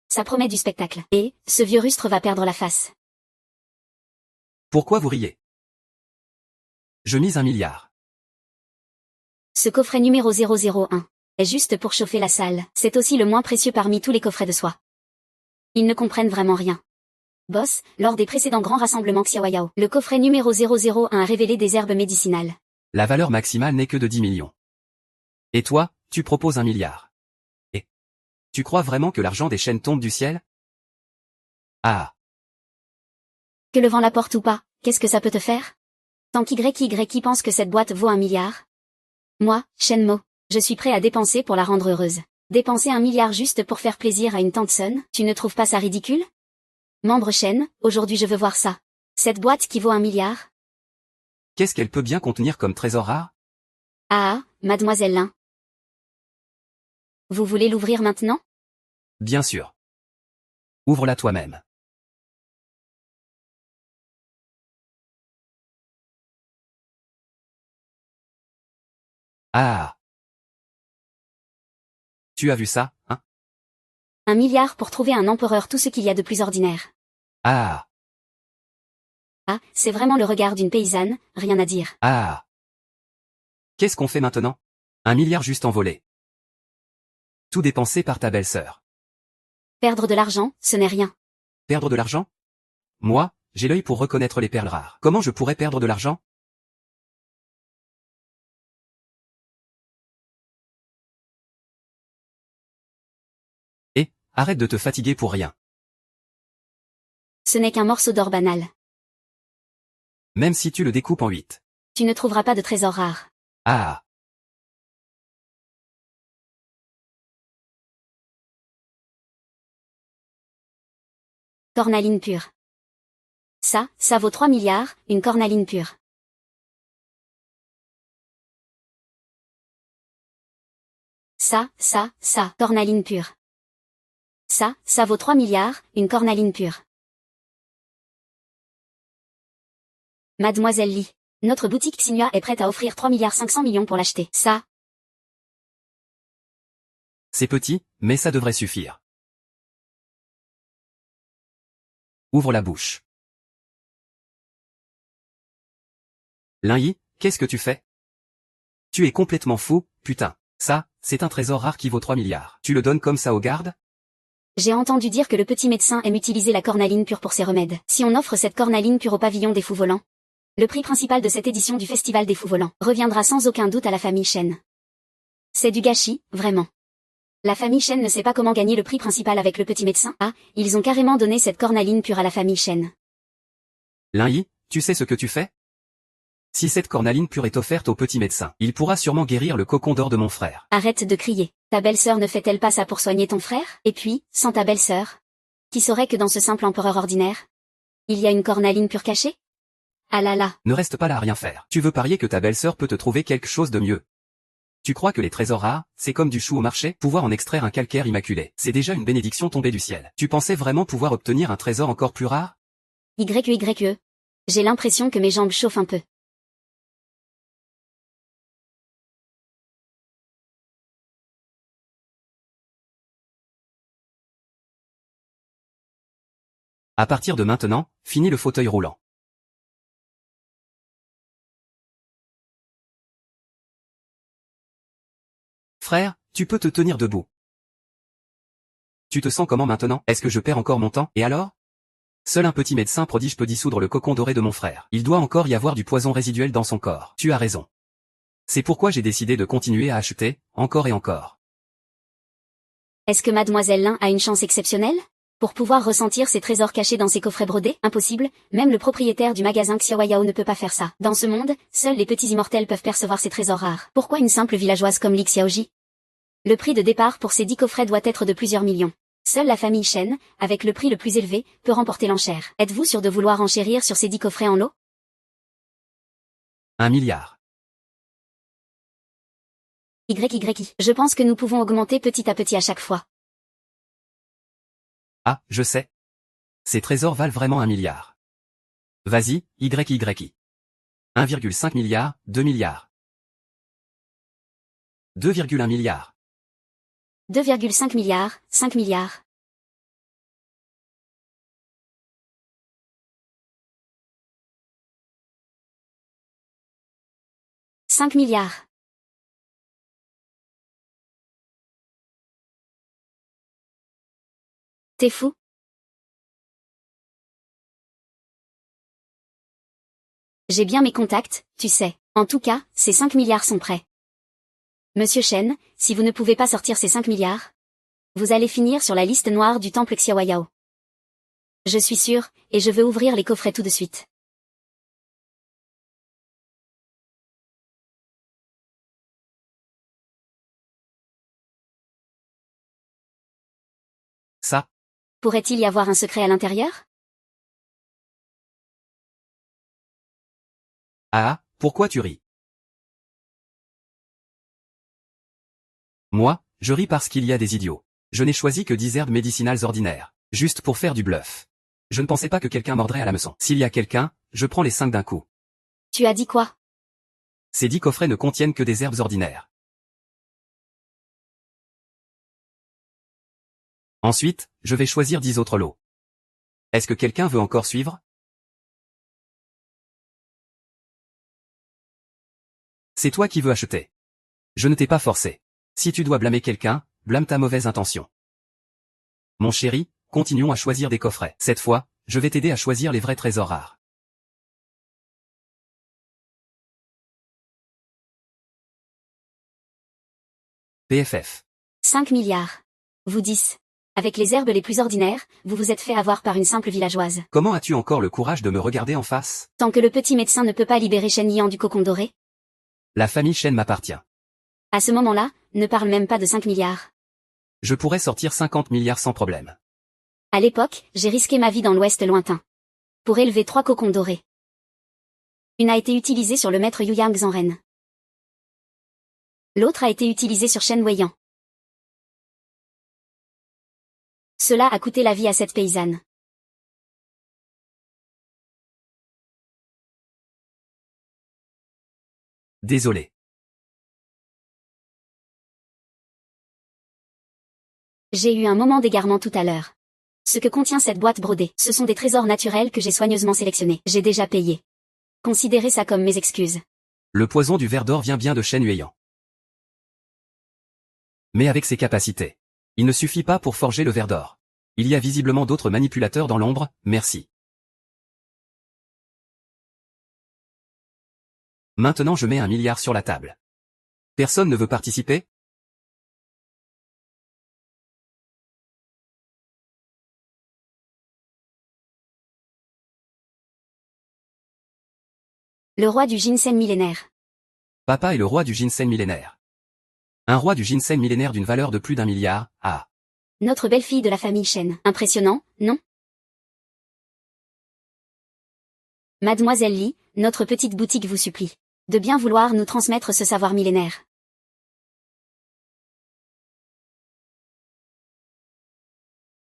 Ça promet du spectacle. Et, ce vieux rustre va perdre la face. Pourquoi vous riez? Je mise 1 milliard. Ce coffret numéro 001 est juste pour chauffer la salle. C'est aussi le moins précieux parmi tous les coffrets de soie. Ils ne comprennent vraiment rien. Boss, lors des précédents grands rassemblements Xiaoyao, le coffret numéro 001 a révélé des herbes médicinales. La valeur maximale n'est que de 10 millions. Et toi, tu proposes 1 milliard. Et tu crois vraiment que l'argent des chaînes tombe du ciel? Ah. Que le vent la porte ou pas, qu'est-ce que ça peut te faire? Tant qu'YY pense que cette boîte vaut 1 milliard. Moi, Shenmo, je suis prêt à dépenser pour la rendre heureuse. Dépenser 1 milliard juste pour faire plaisir à une tante Sun, tu ne trouves pas ça ridicule? Membre Shen, aujourd'hui je veux voir ça. Cette boîte qui vaut 1 milliard? Qu'est-ce qu'elle peut bien contenir comme trésor rare? Ah, mademoiselle Lin. Vous voulez l'ouvrir maintenant? Bien sûr. Ouvre-la toi-même. Ah. Tu as vu ça, hein? 1 milliard pour trouver un empereur, tout ce qu'il y a de plus ordinaire. Ah. Ah, c'est vraiment le regard d'une paysanne, rien à dire. Ah. Qu'est-ce qu'on fait maintenant? 1 milliard juste envolé. Tout dépensé par ta belle-sœur. Perdre de l'argent, ce n'est rien. Perdre de l'argent? Moi, j'ai l'œil pour reconnaître les perles rares. Comment je pourrais perdre de l'argent? Et, arrête de te fatiguer pour rien. Ce n'est qu'un morceau d'or banal. Même si tu le découpes en 8. Tu ne trouveras pas de trésor rare. Ah. Cornaline pure. Ça vaut 3 milliards, une cornaline pure. Ça, cornaline pure. Ça vaut 3 milliards, une cornaline pure. Mademoiselle Lee, notre boutique Xinhua est prête à offrir 3,5 milliards pour l'acheter. Ça, C'est petit, mais ça devrait suffire. Ouvre la bouche. Lin-Yi, qu'est-ce que tu fais? Tu es complètement fou, putain. Ça, c'est un trésor rare qui vaut 3 milliards. Tu le donnes comme ça aux gardes? j'ai entendu dire que le petit médecin aime utiliser la cornaline pure pour ses remèdes. Si on offre cette cornaline pure au pavillon des fous volants, le prix principal de cette édition du Festival des fous volants reviendra sans aucun doute à la famille Chen. C'est du gâchis, vraiment. La famille Chen ne sait pas comment gagner le prix principal avec le petit médecin. Ah, ils ont carrément donné cette cornaline pure à la famille Chen. Lin-Yi, tu sais ce que tu fais? Si cette cornaline pure est offerte au petit médecin, il pourra sûrement guérir le cocon d'or de mon frère. Arrête de crier. Ta belle-sœur ne fait-elle pas ça pour soigner ton frère? Et puis, sans ta belle-sœur, qui saurait que dans ce simple empereur ordinaire, il y a une cornaline pure cachée? Ah là là. Ne reste pas là à rien faire. Tu veux parier que ta belle-sœur peut te trouver quelque chose de mieux? Tu crois que les trésors rares, c'est comme du chou au marché? Pouvoir en extraire un calcaire immaculé, c'est déjà une bénédiction tombée du ciel. Tu pensais vraiment pouvoir obtenir un trésor encore plus rare? YE. J'ai l'impression que mes jambes chauffent un peu. À partir de maintenant, fini le fauteuil roulant. Frère, tu peux te tenir debout. Tu te sens comment maintenant? Est-ce que je perds encore mon temps? Et alors? Seul un petit médecin prodige peut dissoudre le cocon doré de mon frère. Il doit encore y avoir du poison résiduel dans son corps. Tu as raison. C'est pourquoi j'ai décidé de continuer à acheter, encore et encore. Est-ce que Mademoiselle Lin a une chance exceptionnelle? Pour pouvoir ressentir ces trésors cachés dans ses coffrets brodés? Impossible, même le propriétaire du magasin Xiaoyao ne peut pas faire ça. Dans ce monde, seuls les petits immortels peuvent percevoir ces trésors rares. Pourquoi une simple villageoise comme Li Xiaoji? Le prix de départ pour ces 10 coffrets doit être de plusieurs millions. Seule la famille Chen, avec le prix le plus élevé, peut remporter l'enchère. Êtes-vous sûr de vouloir enchérir sur ces 10 coffrets en lot? 1 milliard. YY. Je pense que nous pouvons augmenter petit à petit à chaque fois. Ah, je sais. Ces trésors valent vraiment 1 milliard. Vas-y, YY. 1,5 milliard, 2 milliards. 2,1 milliard. 2,5 milliards, 5 milliards. « 5 milliards. T'es fou? J'ai bien mes contacts, tu sais. En tout cas, ces 5 milliards sont prêts. Monsieur Chen, si vous ne pouvez pas sortir ces 5 milliards, vous allez finir sur la liste noire du temple Xiaoyao. Je suis sûr, et je veux ouvrir les coffrets tout de suite. Ça. Pourrait-il y avoir un secret à l'intérieur? Ah, pourquoi tu ris? Moi, je ris parce qu'il y a des idiots. Je n'ai choisi que 10 herbes médicinales ordinaires, juste pour faire du bluff. Je ne pensais pas que quelqu'un mordrait à l'hameçon. S'il y a quelqu'un, je prends les 5 d'un coup. Tu as dit quoi? Ces 10 coffrets ne contiennent que des herbes ordinaires. Ensuite, je vais choisir 10 autres lots. Est-ce que quelqu'un veut encore suivre? C'est toi qui veux acheter. Je ne t'ai pas forcé. Si tu dois blâmer quelqu'un, blâme ta mauvaise intention. Mon chéri, continuons à choisir des coffrets. Cette fois, je vais t'aider à choisir les vrais trésors rares. PFF. 5 milliards. Vous 10. Avec les herbes les plus ordinaires, vous vous êtes fait avoir par une simple villageoise. Comment as-tu encore le courage de me regarder en face? Tant que le petit médecin ne peut pas libérer Shen Yian du cocon doré. La famille Shen m'appartient. À ce moment-là, ne parle même pas de 5 milliards. Je pourrais sortir 50 milliards sans problème. À l'époque, j'ai risqué ma vie dans l'ouest lointain. Pour élever 3 cocons dorés. Une a été utilisée sur le maître Yu Yang Zanren. L'autre a été utilisée sur Shen Weiyan. Cela a coûté la vie à cette paysanne. Désolé. J'ai eu un moment d'égarement tout à l'heure. Ce que contient cette boîte brodée, ce sont des trésors naturels que j'ai soigneusement sélectionnés. J'ai déjà payé. Considérez ça comme mes excuses. Le poison du ver d'or vient bien de Shen Yuan. Mais avec ses capacités, il ne suffit pas pour forger le ver d'or. Il y a visiblement d'autres manipulateurs dans l'ombre, merci. Maintenant je mets 1 milliard sur la table. Personne ne veut participer? Le roi du ginseng millénaire. Papa est le roi du ginseng millénaire. Un roi du ginseng millénaire d'une valeur de plus d'1 milliard, ah. Notre belle-fille de la famille Shen. Impressionnant, non? Mademoiselle Li, notre petite boutique vous supplie de bien vouloir nous transmettre ce savoir millénaire.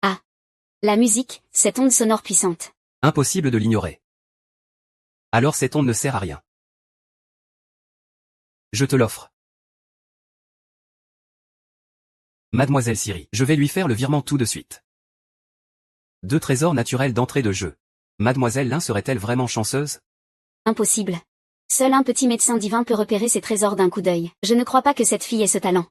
Ah. La musique, cette onde sonore puissante. Impossible de l'ignorer. Alors cette onde ne sert à rien. Je te l'offre. Mademoiselle Siri, je vais lui faire le virement tout de suite. 2 trésors naturels d'entrée de jeu. Mademoiselle Lin serait-elle vraiment chanceuse? Impossible. Seul un petit médecin divin peut repérer ces trésors d'un coup d'œil. Je ne crois pas que cette fille ait ce talent.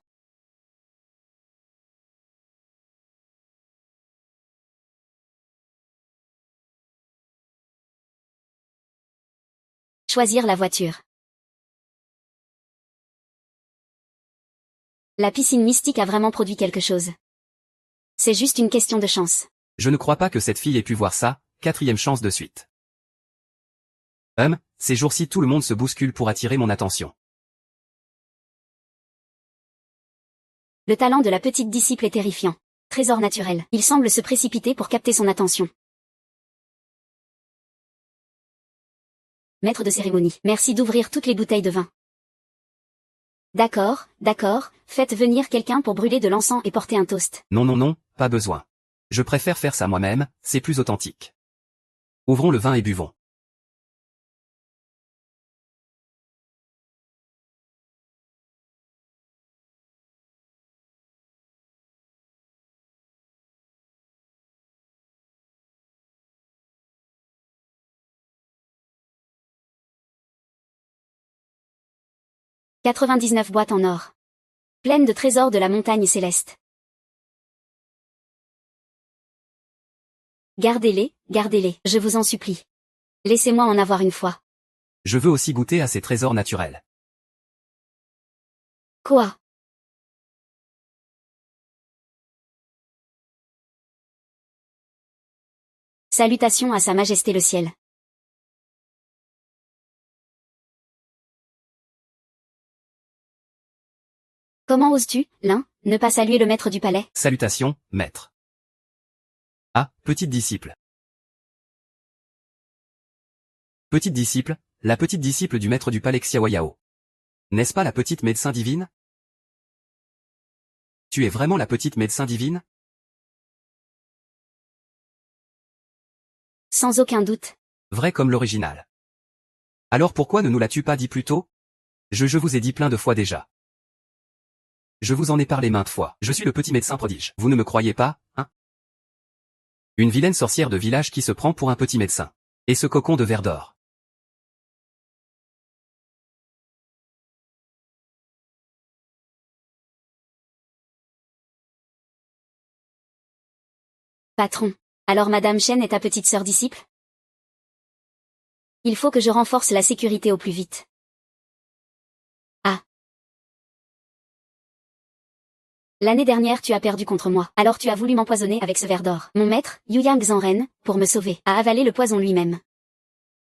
Choisir la voiture. La piscine mystique a vraiment produit quelque chose. C'est juste une question de chance. Je ne crois pas que cette fille ait pu voir ça, 4e chance de suite. Ces jours-ci tout le monde se bouscule pour attirer mon attention. Le talent de la petite disciple est terrifiant. Trésor naturel. Il semble se précipiter pour capter son attention. Maître de cérémonie. Merci d'ouvrir toutes les bouteilles de vin. D'accord, faites venir quelqu'un pour brûler de l'encens et porter un toast. Non, pas besoin. Je préfère faire ça moi-même, c'est plus authentique. Ouvrons le vin et buvons. « 99 boîtes en or. Pleines de trésors de la montagne céleste. Gardez-les, je vous en supplie. Laissez-moi en avoir une fois. Je veux aussi goûter à ces trésors naturels. Quoi? Salutations à Sa Majesté le Ciel. Comment oses-tu, Lin, ne pas saluer le maître du palais? Salutations, maître. Ah, petite disciple. Petite disciple, la petite disciple du maître du palais Xiaoyao. N'est-ce pas la petite médecin divine? Tu es vraiment la petite médecin divine? Sans aucun doute. Vrai comme l'original. Alors pourquoi ne nous l'as-tu pas dit plus tôt? Je vous ai dit plein de fois déjà. Je vous en ai parlé maintes fois. Je suis le petit médecin prodige. Vous ne me croyez pas, hein? Une vilaine sorcière de village qui se prend pour un petit médecin. Et ce cocon de ver d'or. Patron. Alors Madame Chen est ta petite sœur disciple? Il faut que je renforce la sécurité au plus vite. Ah. L'année dernière tu as perdu contre moi, alors tu as voulu m'empoisonner avec ce verre d'or. Mon maître, Yu Yang Zhenren, pour me sauver, a avalé le poison lui-même.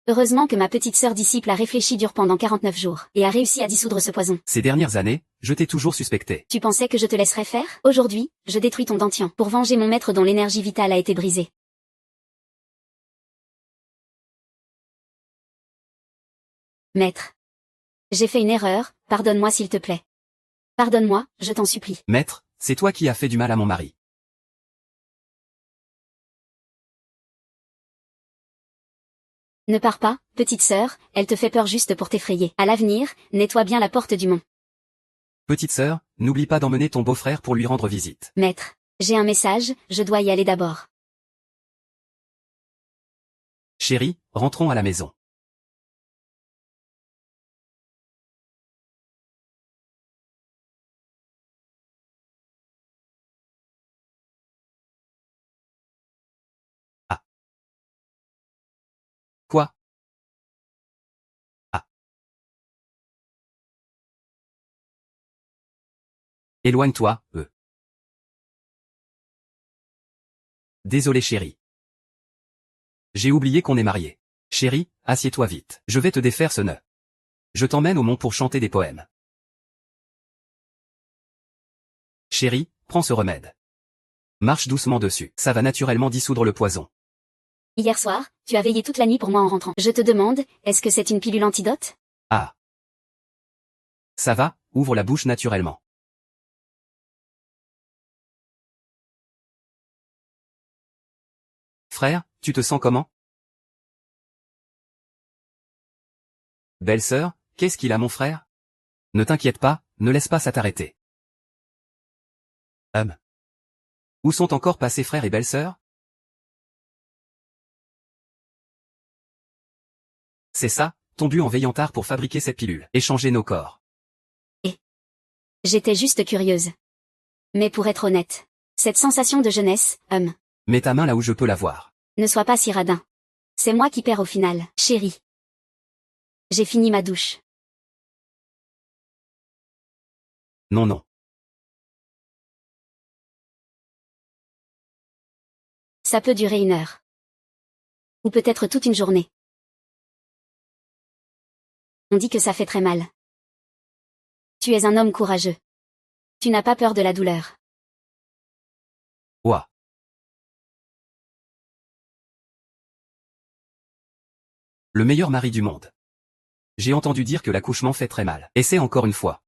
Heureusement que ma petite sœur disciple a réfléchi dur pendant 49 jours, et a réussi à dissoudre ce poison. Ces dernières années, je t'ai toujours suspecté. Tu pensais que je te laisserais faire? Aujourd'hui, je détruis ton Dantian, pour venger mon maître dont l'énergie vitale a été brisée. Maître. J'ai fait une erreur, pardonne-moi s'il te plaît. Pardonne-moi, je t'en supplie. Maître, c'est toi qui as fait du mal à mon mari. Ne pars pas, petite sœur, elle te fait peur juste pour t'effrayer. À l'avenir, nettoie bien la porte du mont. Petite sœur, n'oublie pas d'emmener ton beau-frère pour lui rendre visite. Maître. J'ai un message, je dois y aller d'abord. Chérie, rentrons à la maison. Ah. Quoi? Ah. Éloigne-toi, Désolé chérie. J'ai oublié qu'on est mariés. Chérie, assieds-toi vite. Je vais te défaire ce nœud. Je t'emmène au mont pour chanter des poèmes. Chérie, prends ce remède. Marche doucement dessus. Ça va naturellement dissoudre le poison. Hier soir, tu as veillé toute la nuit pour moi en rentrant. Je te demande, est-ce que c'est une pilule antidote? Ah. Ça va, ouvre la bouche naturellement. Frère, tu te sens comment? Belle-sœur, qu'est-ce qu'il a mon frère? Ne t'inquiète pas, ne laisse pas ça t'arrêter. Où sont encore passés frère et belle-sœur? C'est ça, tondu en veillant tard pour fabriquer cette pilule. Échanger nos corps. J'étais juste curieuse. Mais pour être honnête, cette sensation de jeunesse, Mets ta main là où je peux la voir. ne sois pas si radin. C'est moi qui perds au final, chérie. J'ai fini ma douche. Non non. Ça peut durer 1 heure. Ou peut-être toute une journée. On dit que ça fait très mal. Tu es un homme courageux. Tu n'as pas peur de la douleur. Ouah. Le meilleur mari du monde. J'ai entendu dire que l'accouchement fait très mal. Essaie encore une fois.